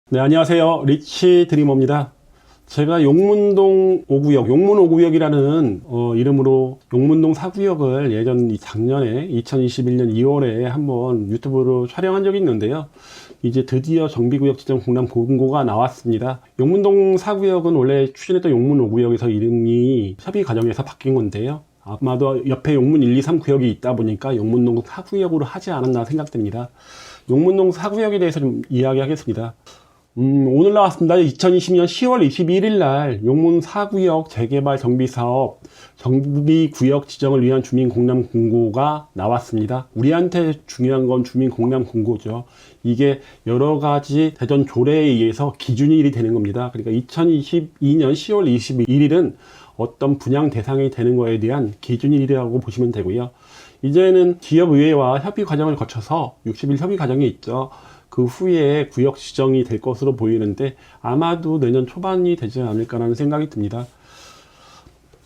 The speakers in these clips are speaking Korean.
네, 안녕하세요. 리치 드리머입니다. 제가 용문동 5구역, 용문 5구역이라는 이름으로 용문동 4구역을 작년에 2021년 2월에 한번 유튜브로 촬영한 적이 있는데요. 이제 드디어 정비구역 지정 공람 공고가 나왔습니다. 용문동 4구역은 원래 추진했던 용문 5구역에서 이름이 협의 과정에서 바뀐 건데요. 아마도 옆에 용문 1, 2, 3 구역이 있다 보니까 용문동 4구역으로 하지 않았나 생각됩니다. 용문동 4구역에 대해서 좀 이야기하겠습니다. 오늘 나왔습니다. 2020년 10월 21일 날 용문 4구역 재개발 정비사업 정비구역 지정을 위한 주민 공람 공고가 나왔습니다. 우리한테 중요한 건 주민 공람 공고죠. 이게 여러 가지 대전 조례에 의해서 기준일이 되는 겁니다. 그러니까 2022년 10월 21일은 어떤 분양 대상이 되는 거에 대한 기준일이라고 보시면 되고요. 이제는 지역의회와 협의 과정을 거쳐서 60일 협의 과정이 있죠. 그 후에 구역 지정이 될 것으로 보이는데 아마도 내년 초반이 되지 않을까라는 생각이 듭니다.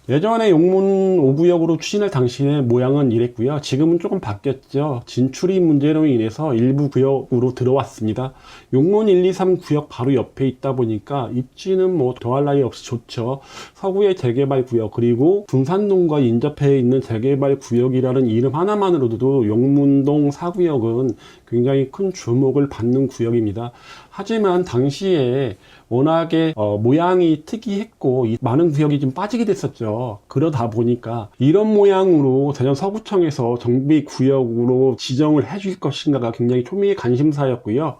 예전에 용문 5구역으로 추진할 당시의 모양은 이랬고요. 지금은 조금 바뀌었죠. 진출이 문제로 인해서 일부 구역으로 들어왔습니다. 용문 1, 2, 3 구역 바로 옆에 있다 보니까 입지는 뭐 더할 나위 없이 좋죠. 서구의 재개발 구역 그리고 둔산동과 인접해 있는 재개발 구역이라는 이름 하나만으로도 용문동 4구역은 굉장히 큰 주목을 받는 구역입니다. 하지만 당시에 워낙에 모양이 특이했고 많은 구역이 좀 빠지게 됐었죠. 그러다 보니까 이런 모양으로 대전 서구청에서 정비구역으로 지정을 해줄 것인가가 굉장히 초미의 관심사였고요.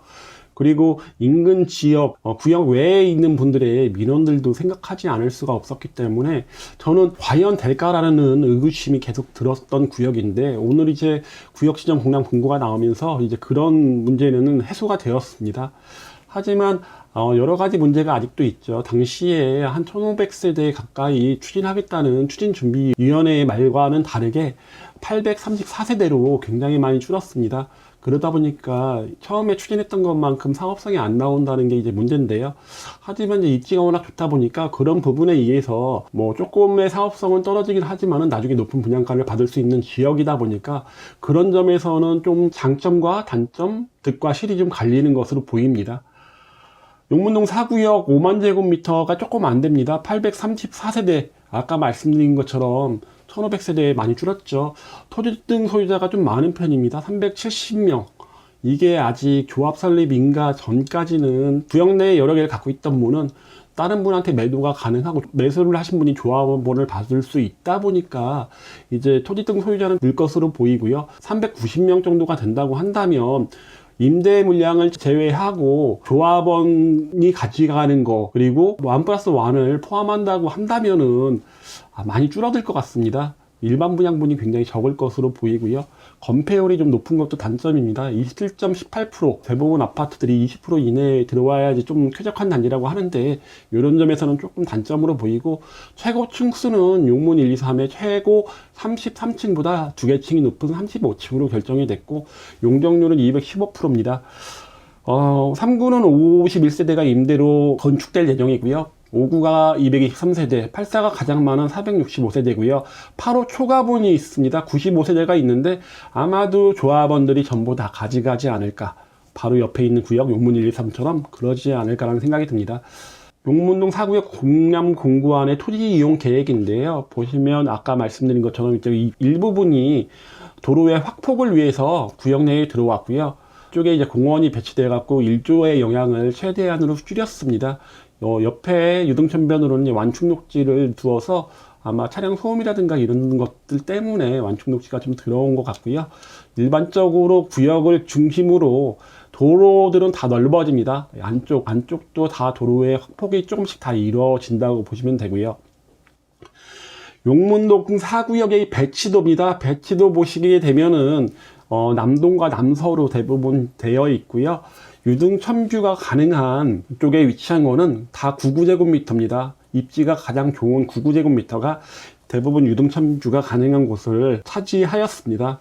그리고 인근 지역, 구역 외에 있는 분들의 민원들도 생각하지 않을 수가 없었기 때문에 저는 과연 될까라는 의구심이 계속 들었던 구역인데 오늘 이제 구역 지정 공람 공고가 나오면서 이제 그런 문제는 해소가 되었습니다. 하지만 여러 가지 문제가 아직도 있죠. 당시에 한 1500세대 가까이 추진하겠다는 추진준비위원회의 말과는 다르게 834세대로 굉장히 많이 줄었습니다. 그러다 보니까 처음에 추진했던 것만큼 사업성이 안 나온다는 게 이제 문제인데요. 하지만 이제 입지가 워낙 좋다 보니까 그런 부분에 의해서 뭐 조금의 사업성은 떨어지긴 하지만은 나중에 높은 분양가를 받을 수 있는 지역이다 보니까 그런 점에서는 좀 장점과 단점, 득과 실이 좀 갈리는 것으로 보입니다. 용문동 4구역 5만 제곱미터가 조금 안 됩니다. 834세대, 아까 말씀드린 것처럼 1500세대에 많이 줄었죠. 토지 등 소유자가 좀 많은 편입니다. 370명. 이게 아직 조합 설립 인가 전까지는 구역 내에 여러 개를 갖고 있던 분은 다른 분한테 매도가 가능하고 매수를 하신 분이 조합원을 받을 수 있다 보니까 이제 토지 등 소유자는 늘 것으로 보이고요. 390명 정도가 된다고 한다면 임대 물량을 제외하고 조합원이 가져가는 거 그리고 1+1을 포함한다고 한다면은 많이 줄어들 것 같습니다. 일반 분양분이 굉장히 적을 것으로 보이고요. 건폐율이 좀 높은 것도 단점입니다. 27.18%, 대부분 아파트들이 20% 이내에 들어와야지 좀 쾌적한 단지라고 하는데 이런 점에서는 조금 단점으로 보이고 최고 층수는 용문 1, 2, 3의 최고 33층보다 2개 층이 높은 35층으로 결정이 됐고 용적률은 215%입니다. 3구는 51세대가 임대로 건축될 예정이고요. 5구가 223세대, 8사가 가장 많은 465세대고요. 8호 초가분이 있습니다. 95세대가 있는데 아마도 조합원들이 전부 다 가져가지 않을까. 바로 옆에 있는 구역 용문 1, 2, 3처럼 그러지 않을까라는 생각이 듭니다. 용문동 4구역 공람 공고안의 토지 이용 계획인데요. 보시면 아까 말씀드린 것처럼 이제 일부분이 도로의 확폭을 위해서 구역 내에 들어왔고요. 쪽에 이제 공원이 배치돼 갖고 일조의 영향을 최대한으로 줄였습니다. 옆에 유등천변으로는 완충 녹지를 두어서 아마 차량 소음이라든가 이런 것들 때문에 완충 녹지가 좀 들어온 것 같고요. 일반적으로 구역을 중심으로 도로들은 다 넓어집니다. 안쪽도 다 도로의 확폭이 조금씩 다 이루어진다고 보시면 되고요. 용문동 4구역의 배치도입니다. 배치도 보시게 되면은 남동과 남서로 대부분 되어 있고요. 유등 첨규가 가능한 쪽에 위치한 거는 다 99제곱미터입니다. 입지가 가장 좋은 99제곱미터가 대부분 유등 첨규가 가능한 곳을 차지하였습니다.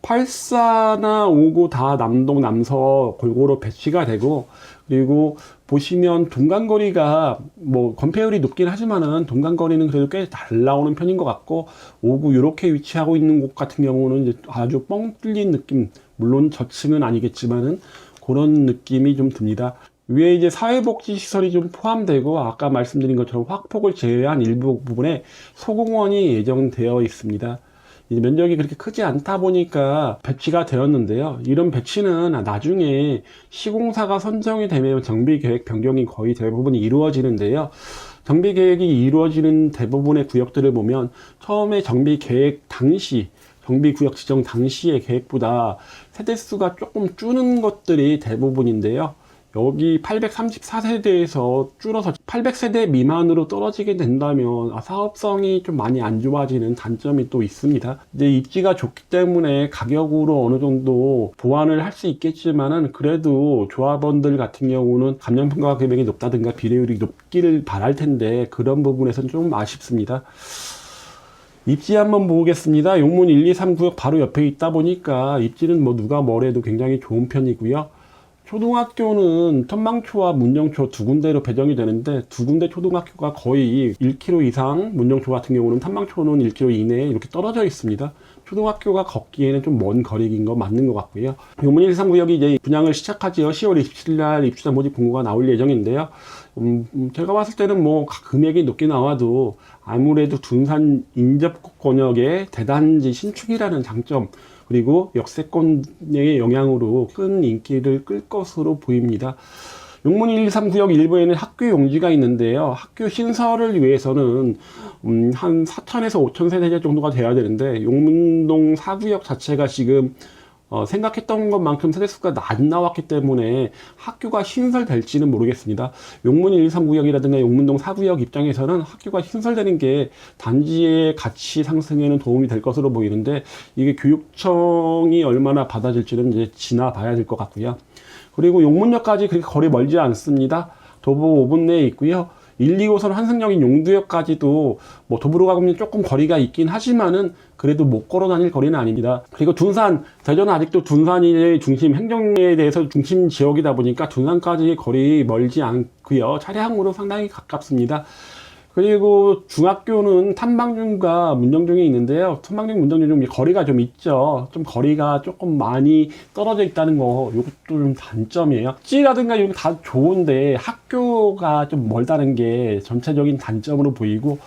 84나 5구 다 남동, 남서 골고루 배치가 되고 그리고 보시면 동간거리가 뭐 건폐율이 높긴 하지만은 동간거리는 그래도 꽤 잘 나오는 편인 것 같고 5구 이렇게 위치하고 있는 곳 같은 경우는 이제 아주 뻥 뚫린 느낌, 물론 저층은 아니겠지만은 그런 느낌이 좀 듭니다. 위에 이제 사회복지시설이 좀 포함되고 아까 말씀드린 것처럼 확폭을 제외한 일부 부분에 소공원이 예정되어 있습니다. 이제 면적이 그렇게 크지 않다 보니까 배치가 되었는데요. 이런 배치는 나중에 시공사가 선정이 되면 정비계획 변경이 거의 대부분 이루어지는데요. 정비계획이 이루어지는 대부분의 구역들을 보면 처음에 정비계획 당시 정비구역 지정 당시의 계획보다 세대수가 조금 줄는 것들이 대부분인데요. 여기 834세대에서 줄어서 800세대 미만으로 떨어지게 된다면 사업성이 좀 많이 안 좋아지는 단점이 또 있습니다. 이제 입지가 좋기 때문에 가격으로 어느 정도 보완을 할 수 있겠지만은 그래도 조합원들 같은 경우는 감정평가 금액이 높다든가 비례율이 높기를 바랄 텐데 그런 부분에서는 좀 아쉽습니다. 입지 한번 보겠습니다. 용문 1, 2, 3 구역 바로 옆에 있다 보니까 입지는 뭐 누가 뭐래도 굉장히 좋은 편이고요. 초등학교는 턴망초와 문정초 두 군데로 배정이 되는데 두 군데 초등학교가 거의 1km 이상, 문정초 같은 경우는 턴망초는 1km 이내에 이렇게 떨어져 있습니다. 초등학교가 걷기에는 좀 먼 거리인 거 맞는 것 같고요. 용문 1, 2, 3 구역이 이제 분양을 시작하지요. 10월 27일 날 입주자 모집 공고가 나올 예정인데요. 제가 봤을 때는 뭐 금액이 높게 나와도 아무래도 둔산 인접국 권역의 대단지 신축이라는 장점 그리고 역세권의 영향으로 큰 인기를 끌 것으로 보입니다. 용문 1, 2, 3 구역 일부에는 학교 용지가 있는데요. 학교 신설을 위해서는 한 4,000에서 5,000세대 정도가 돼야 되는데 용문동 4구역 자체가 지금 생각했던 것만큼 세대수가 안 나왔기 때문에 학교가 신설될지는 모르겠습니다. 용문 1, 2, 3 구역이라든가 용문동 4구역 입장에서는 학교가 신설되는 게 단지의 가치 상승에는 도움이 될 것으로 보이는데 이게 교육청이 얼마나 받아줄지는 이제 지나봐야 될 것 같고요. 그리고 용문역까지 그렇게 거리 멀지 않습니다. 도보 5분 내에 있고요. 1, 2호선 환승역인 용두역까지도 뭐 도보로 가면 조금 거리가 있긴 하지만은 그래도 못 걸어 다닐 거리는 아닙니다. 그리고 둔산, 대전은 아직도 둔산이 중심, 행정에 대해서 중심 지역이다 보니까 둔산까지의 거리 멀지 않고요. 차량으로 상당히 가깝습니다. 그리고 중학교는 탐방중과 문정중이 있는데요. 탐방중, 문정중 거리가 좀 있죠. 좀 거리가 조금 많이 떨어져 있다는 거, 이것도 좀 단점이에요. 찌라든가 이런 거 다 좋은데 학교가 좀 멀다는 게 전체적인 단점으로 보이고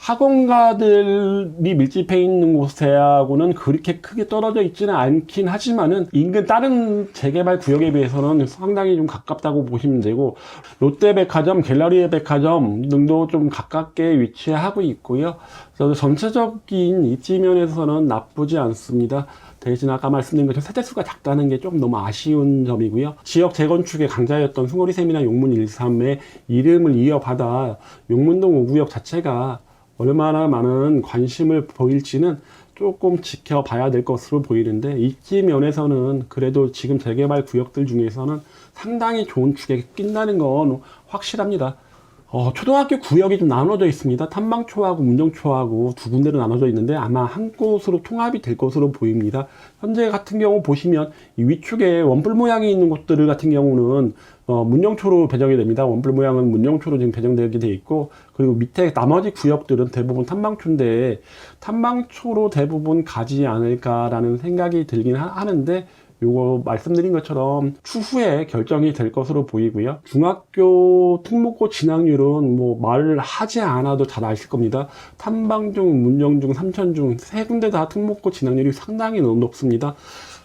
학원가들이 밀집해 있는 곳하고는 그렇게 크게 떨어져 있지는 않긴 하지만은 인근 다른 재개발 구역에 비해서는 상당히 좀 가깝다고 보시면 되고 롯데백화점, 갤러리의 백화점 등도 좀 가깝게 위치하고 있고요. 그래서 전체적인 입지면에서는 나쁘지 않습니다. 대신 아까 말씀드린 것처럼 세대수가 작다는 게 좀 너무 아쉬운 점이고요. 지역 재건축의 강자였던 승호리샘이나 용문 1, 3의 이름을 이어받아 용문동 5구역 자체가 얼마나 많은 관심을 보일지는 조금 지켜봐야 될 것으로 보이는데 입지 면에서는 그래도 지금 재개발 구역들 중에서는 상당히 좋은 축에 낀다는 건 확실합니다. 초등학교 구역이 좀 나눠져 있습니다. 탐방초하고 문정초하고 두 군데로 나눠져 있는데 아마 한 곳으로 통합이 될 것으로 보입니다. 현재 같은 경우 보시면 이 위축에 원뿔 모양이 있는 곳들 같은 경우는 문정초로 배정이 됩니다. 원뿔 모양은 문정초로 지금 배정되게 돼 있고 그리고 밑에 나머지 구역들은 대부분 탐방초인데 탐방초로 대부분 가지 않을까라는 생각이 들긴 하는데 요거 말씀드린 것처럼 추후에 결정이 될 것으로 보이고요. 중학교 특목고 진학률은 뭐 말을 하지 않아도 잘 아실 겁니다. 탐방중, 문정중, 삼천중 세 군데 다 특목고 진학률이 상당히 높습니다.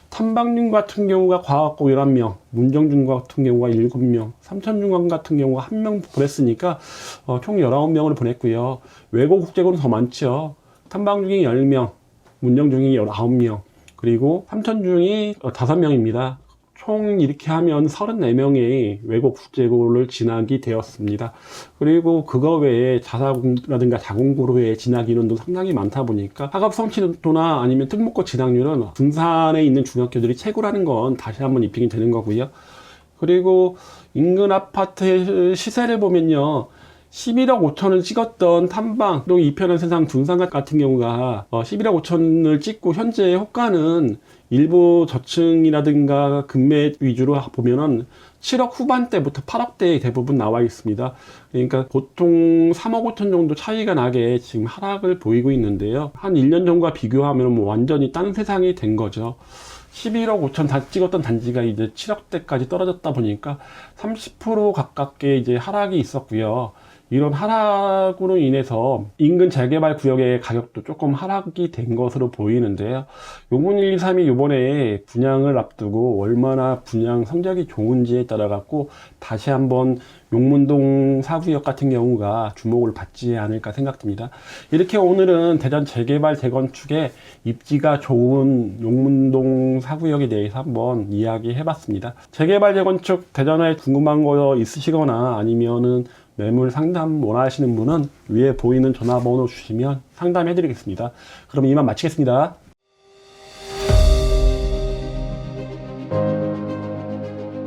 탐방중 같은 경우가 과학고 11명, 문정중 같은 경우가 7명, 삼천중 같은 경우가 1명 보냈으니까 총 19명을 보냈고요. 외고 국제고는 더 많죠. 탐방중이 10명, 문정중이 19명, 그리고 삼천중이 5명입니다. 총 이렇게 하면 34명의 외고 국제고를 진학이 되었습니다. 그리고 그거 외에 자사고라든가 자공고로의 진학 인원도 상당히 많다 보니까 학업 성취도나 아니면 특목고 진학률은 둔산에 있는 중학교들이 최고라는 건 다시 한번 입증이 되는 거고요. 그리고 인근 아파트 시세를 보면요. 11억 5천을 찍었던 탐방, 또 이편한 세상 둔산 같은 경우가 11억 5천을 찍고 현재 호가는 일부 저층이라든가 금매 위주로 보면은 7억 후반대부터 8억대에 대부분 나와 있습니다. 그러니까 보통 3억 5천 정도 차이가 나게 지금 하락을 보이고 있는데요. 한 1년 전과 비교하면 뭐 완전히 딴 세상이 된 거죠. 11억 5천 찍었던 단지가 이제 7억대까지 떨어졌다 보니까 30% 가깝게 이제 하락이 있었고요. 이런 하락으로 인해서 인근 재개발 구역의 가격도 조금 하락이 된 것으로 보이는데요. 용문 1, 2, 3이 이번에 분양을 앞두고 얼마나 분양 성적이 좋은지에 따라 갖고 다시 한번 용문동 4구역 같은 경우가 주목을 받지 않을까 생각됩니다. 이렇게 오늘은 대전 재개발 재건축의 입지가 좋은 용문동 4구역에 대해서 한번 이야기해 봤습니다. 재개발 재건축 대전에 궁금한 거 있으시거나 아니면은 매물 상담 원하시는 분은 위에 보이는 전화번호 주시면 상담해 드리겠습니다. 그럼 이만 마치겠습니다.